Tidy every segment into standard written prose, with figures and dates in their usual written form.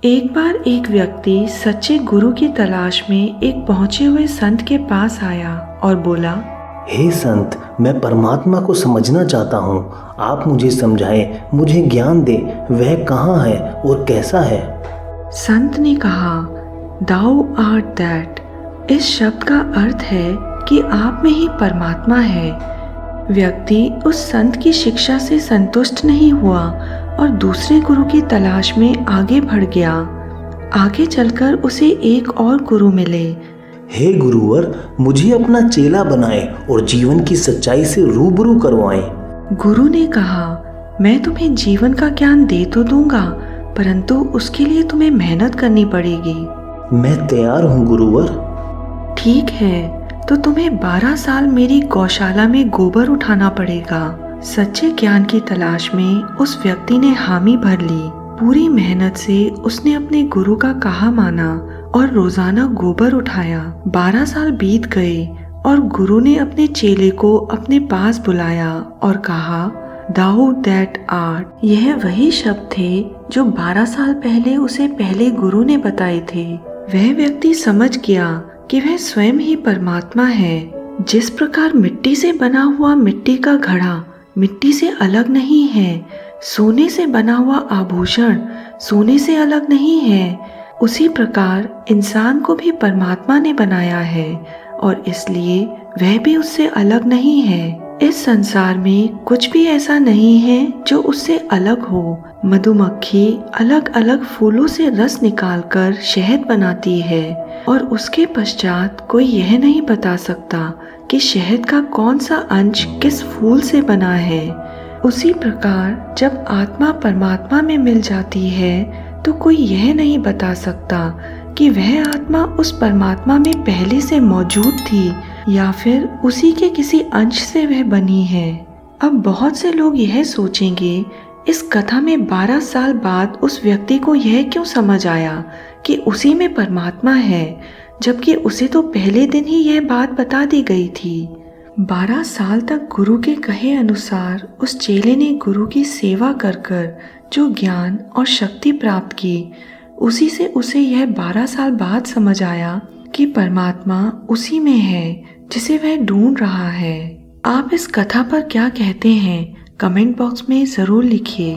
एक बार एक व्यक्ति सच्चे गुरु की तलाश में एक पहुंचे हुए संत के पास आया और बोला, हे संत, मैं परमात्मा को समझना चाहता हूँ। आप मुझे समझाएं, मुझे ज्ञान दे, वह कहाँ है और कैसा है। संत ने कहा, दाउ आर्ट दैट। इस शब्द का अर्थ है कि आप में ही परमात्मा है। व्यक्ति उस संत की शिक्षा से संतुष्ट नहीं हुआ और दूसरे गुरु की तलाश में आगे बढ़ गया। आगे चलकर उसे एक और गुरु मिले। हे गुरुवर, मुझे अपना चेला बनाए और जीवन की सच्चाई से रूबरू करवाएं। गुरु ने कहा, मैं तुम्हें जीवन का ज्ञान दे तो दूंगा, परंतु उसके लिए तुम्हें मेहनत करनी पड़ेगी। मैं तैयार हूँ गुरुवर। ठीक है, तो तुम्हें 12 साल मेरी गौशाला में गोबर उठाना पड़ेगा। सच्चे ज्ञान की तलाश में उस व्यक्ति ने हामी भर ली। पूरी मेहनत से उसने अपने गुरु का कहा माना और रोजाना गोबर उठाया। 12 साल बीत गए और गुरु ने अपने चेले को अपने पास बुलाया और कहा, दाउ दैट आर्ट। यह वही शब्द थे जो 12 साल पहले उसे पहले गुरु ने बताए थे। वह व्यक्ति समझ गया कि वह स्वयं ही परमात्मा है। जिस प्रकार मिट्टी से बना हुआ मिट्टी का घड़ा मिट्टी से अलग नहीं है, सोने से बना हुआ आभूषण सोने से अलग नहीं है, उसी प्रकार इंसान को भी परमात्मा ने बनाया है और इसलिए वह भी उससे अलग नहीं है। इस संसार में कुछ भी ऐसा नहीं है जो उससे अलग हो। मधुमक्खी अलग अलग फूलों से रस निकालकर शहद बनाती है और उसके पश्चात कोई यह नहीं बता सकता कि शहद का कौन सा अंश किस फूल से बना है। उसी प्रकार जब आत्मा परमात्मा में मिल जाती है तो कोई यह नहीं बता सकता कि वह आत्मा उस परमात्मा में पहले से मौजूद थी या फिर उसी के किसी अंश से वह बनी है। अब बहुत से लोग यह सोचेंगे, इस कथा में 12 साल बाद उस व्यक्ति को यह क्यों समझ आया कि उसी में परमात्मा है, जबकि उसे तो पहले दिन ही यह बात बता दी गई थी। 12 साल तक गुरु के कहे अनुसार उस चेले ने गुरु की सेवा कर कर जो ज्ञान और शक्ति प्राप्त की, उसी से उसे यह 12 साल बाद समझ आया कि परमात्मा उसी में है जिसे वह ढूंढ रहा है। आप इस कथा पर क्या कहते हैं? कमेंट बॉक्स में जरूर लिखिए।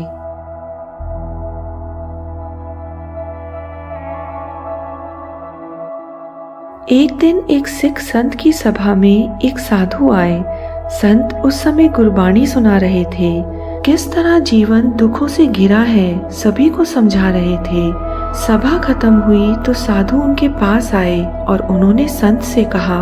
एक दिन एक सिख संत की सभा में एक साधु आए। संत उस समय गुरबाणी सुना रहे थे। किस तरह जीवन दुखों से घिरा है सभी को समझा रहे थे। सभा खत्म हुई तो साधु उनके पास आए और उन्होंने संत से कहा,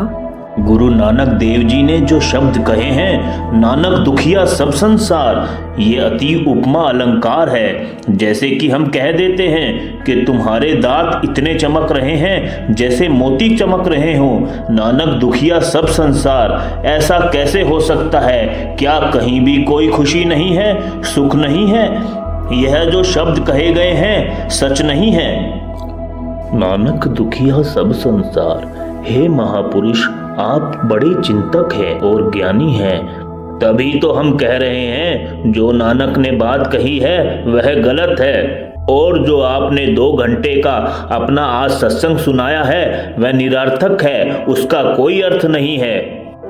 गुरु नानक देव जी ने जो शब्द कहे हैं, नानक दुखिया सब संसार, ये अति उपमा अलंकार है। जैसे कि हम कह देते हैं कि तुम्हारे दांत इतने चमक रहे हैं जैसे मोती चमक रहे हो। नानक दुखिया सब संसार, ऐसा कैसे हो सकता है? क्या कहीं भी कोई खुशी नहीं है, सुख नहीं है? यह जो शब्द कहे गए हैं सच नहीं है। नानक दुखिया सब संसार। हे महापुरुष, आप बड़े चिंतक हैं और ज्ञानी हैं, तभी तो हम कह रहे हैं जो नानक ने बात कही है वह गलत है, और जो आपने 2 घंटे का अपना आज सत्संग सुनाया है वह निरर्थक है, उसका कोई अर्थ नहीं है।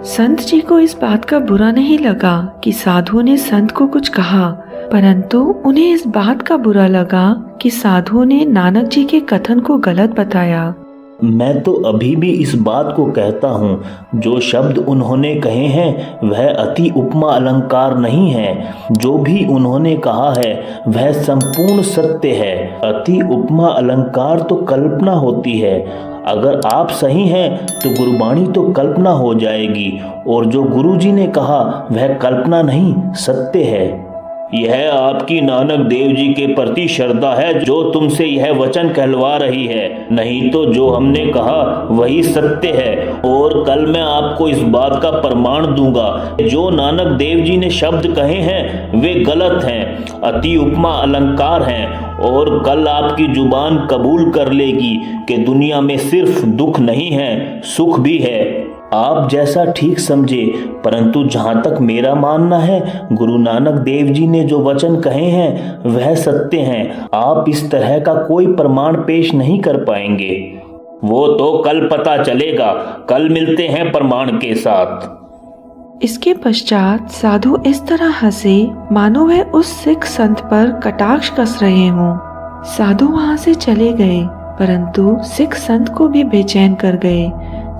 संत जी को इस बात का बुरा नहीं लगा कि साधु ने संत को कुछ कहा, परंतु उन्हें इस बात का बुरा लगा कि साधु ने नानक जी के कथन को गलत बताया। मैं तो अभी भी इस बात को कहता हूँ, जो शब्द उन्होंने कहे हैं वह अति उपमा अलंकार नहीं है। जो भी उन्होंने कहा है वह संपूर्ण सत्य है। अति उपमा अलंकार तो कल्पना होती है। अगर आप सही हैं तो गुरबाणी तो कल्पना हो जाएगी, और जो गुरुजी ने कहा वह कल्पना नहीं सत्य है। यह आपकी नानक देव जी के प्रति श्रद्धा है जो तुमसे यह वचन कहलवा रही है, नहीं तो जो हमने कहा वही सत्य है। और कल मैं आपको इस बात का प्रमाण दूंगा, जो नानक देव जी ने शब्द कहे हैं वे गलत हैं, अति उपमा अलंकार हैं। और कल आपकी जुबान कबूल कर लेगी कि दुनिया में सिर्फ दुख नहीं है, सुख भी है। आप जैसा ठीक समझे, परंतु जहाँ तक मेरा मानना है, गुरु नानक देव जी ने जो वचन कहे हैं वह सत्य हैं। आप इस तरह का कोई प्रमाण पेश नहीं कर पाएंगे। वो तो कल पता चलेगा, कल मिलते हैं प्रमाण के साथ। इसके पश्चात साधु इस तरह हंसे मानो वह उस सिख संत पर कटाक्ष कस रहे हों। साधु वहां से चले गए, परंतु सिख संत को भी बेचैन कर गए।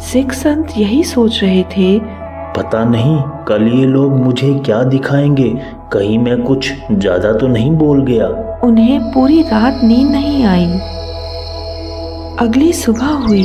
सिख संत यही सोच रहे थे, पता नहीं कल ये लोग मुझे क्या दिखाएंगे, कहीं मैं कुछ ज्यादा तो नहीं बोल गया। उन्हें पूरी रात नींद नहीं आई। अगली सुबह हुई।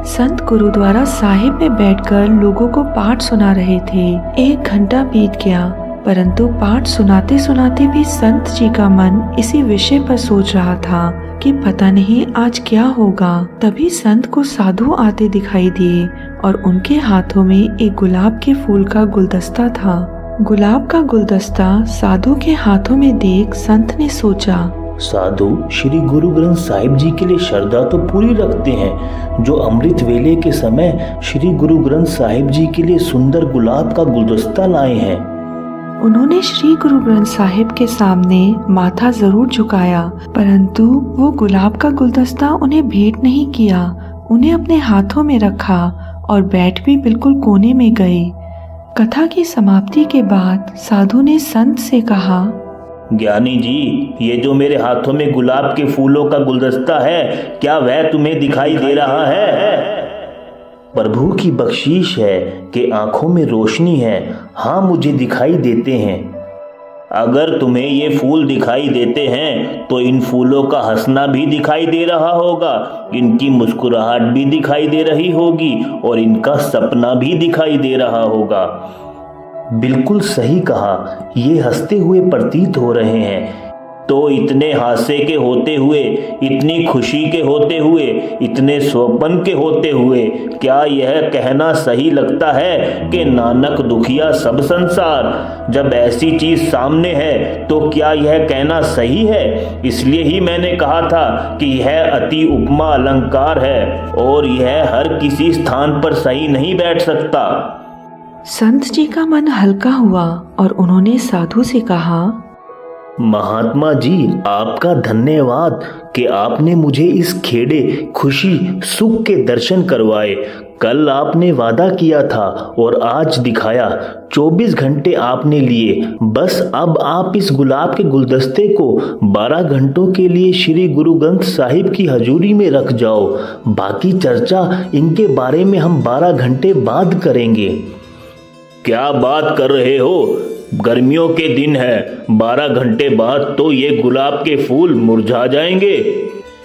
संत गुरुद्वारा साहिब में बैठकर लोगों को पाठ सुना रहे थे। 1 घंटा बीत गया, परंतु पाठ सुनाते सुनाते भी संत जी का मन इसी विषय पर सोच रहा था कि पता नहीं आज क्या होगा। तभी संत को साधु आते दिखाई दिए और उनके हाथों में एक गुलाब के फूल का गुलदस्ता था। गुलाब का गुलदस्ता साधु के हाथों में देख संत ने सोचा, साधु श्री गुरु ग्रंथ साहिब जी के लिए श्रद्धा तो पूरी रखते हैं, जो अमृत वेले के समय श्री गुरु ग्रंथ साहिब जी के लिए सुंदर गुलाब का गुलदस्ता लाए हैं। उन्होंने श्री गुरु ग्रंथ साहिब के सामने माथा जरूर झुकाया, परंतु वो गुलाब का गुलदस्ता उन्हें भेंट नहीं किया। उन्हें अपने हाथों में रखा और बैठ भी बिल्कुल कोने में गए। कथा की समाप्ति के बाद साधु ने संत से कहा, ज्ञानी जी, ये जो मेरे हाथों में गुलाब के फूलों का गुलदस्ता है, क्या वह तुम्हें दिखाई दे रहा है? प्रभु की बख्शीश है कि आंखों में रोशनी है। हाँ, मुझे दिखाई देते हैं। अगर तुम्हें ये फूल दिखाई देते हैं तो इन फूलों का हंसना भी दिखाई दे रहा होगा, इनकी मुस्कुराहट भी दिखाई दे रही होगी और इनका सपना भी दिखाई दे रहा होगा। बिल्कुल सही कहा, ये हंसते हुए प्रतीत हो रहे हैं। तो इतने हास्य के होते हुए, इतनी खुशी के होते हुए, इतने स्वपन के होते हुए क्या यह कहना सही लगता है कि नानक दुखिया सब संसार? जब ऐसी चीज सामने है तो क्या यह कहना सही है? इसलिए ही मैंने कहा था कि यह अति उपमा अलंकार है और यह हर किसी स्थान पर सही नहीं बैठ सकता। संत जी का मन हल्का हुआ और उन्होंने साधु से कहा, महात्मा जी, आपका धन्यवाद कि आपने मुझे इस खेड़े खुशी सुख के दर्शन करवाए। कल आपने वादा किया था और आज दिखाया। 24 घंटे आपने लिए, बस अब आप इस गुलाब के गुलदस्ते को 12 घंटों के लिए श्री गुरु ग्रंथ साहिब की हजूरी में रख जाओ। बाकी चर्चा इनके बारे में हम 12 घंटे बाद करेंगे। क्या बात कर रहे हो? गर्मियों के दिन है, 12 घंटे बाद तो ये गुलाब के फूल मुरझा जाएंगे।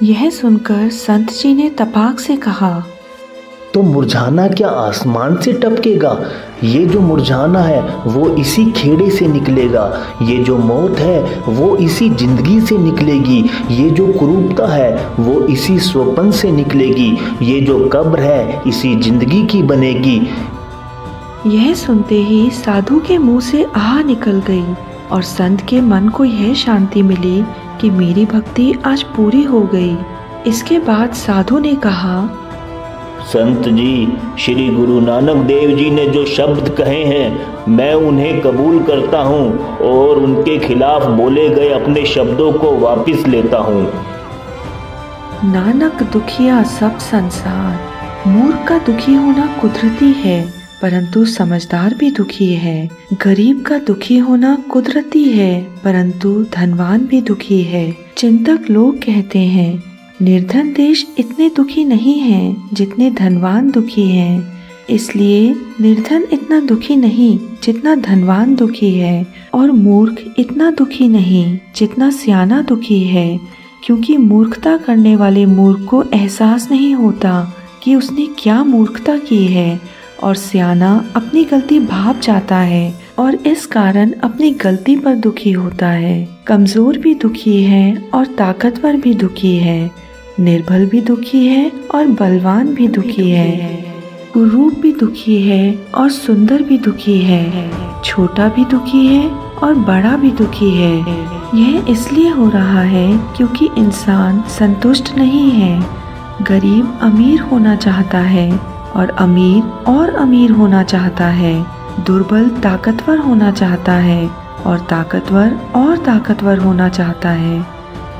यह सुनकर संत जी ने तपाक से कहा, तो मुरझाना क्या आसमान से टपकेगा? ये जो मुरझाना है वो इसी खेड़े से निकलेगा। ये जो मौत है वो इसी जिंदगी से निकलेगी। ये जो कुरूपता है वो इसी स्वपन से निकलेगी। ये जो कब्र है इसी जिंदगी की बनेगी। यह सुनते ही साधु के मुंह से आह निकल गई और संत के मन को यह शांति मिली कि मेरी भक्ति आज पूरी हो गई। इसके बाद साधु ने कहा, संत जी, श्री गुरु नानक देव जी ने जो शब्द कहे हैं मैं उन्हें कबूल करता हूँ और उनके खिलाफ बोले गए अपने शब्दों को वापस लेता हूँ। नानक दुखिया सब संसार। मूर्ख का दुखी होना कुदरती है, परंतु समझदार भी दुखी है। गरीब का दुखी होना कुदरती है, परंतु धनवान भी दुखी है। चिंतक लोग कहते हैं निर्धन देश इतने दुखी नहीं हैं जितने धनवान दुखी हैं। इसलिए निर्धन इतना दुखी नहीं जितना धनवान दुखी है, और मूर्ख इतना दुखी नहीं जितना सियाना दुखी है, क्योंकि मूर्खता करने वाले मूर्ख को एहसास नहीं होता कि उसने क्या मूर्खता की है, और सियाना अपनी गलती भाप जाता है और इस कारण अपनी गलती पर दुखी होता है। कमजोर भी दुखी है और ताकतवर भी दुखी है। निर्बल भी दुखी है और बलवान भी दुखी है। कुरूप भी दुखी है और सुंदर भी दुखी है। छोटा भी दुखी है और बड़ा भी दुखी है। यह इसलिए हो रहा है क्योंकि इंसान संतुष्ट नहीं है। गरीब अमीर होना चाहता है और अमीर होना चाहता है। दुर्बल ताकतवर होना चाहता है और ताकतवर होना चाहता है।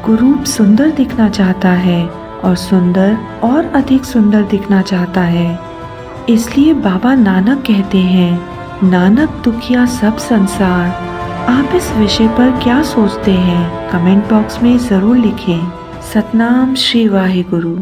कुरूप सुंदर दिखना चाहता है और सुंदर और अधिक सुंदर दिखना चाहता है। इसलिए बाबा नानक कहते हैं, नानक दुखिया सब संसार। आप इस विषय पर क्या सोचते हैं? कमेंट बॉक्स में ज़रूर लिखें। सतनाम श्री वाहिगुरु।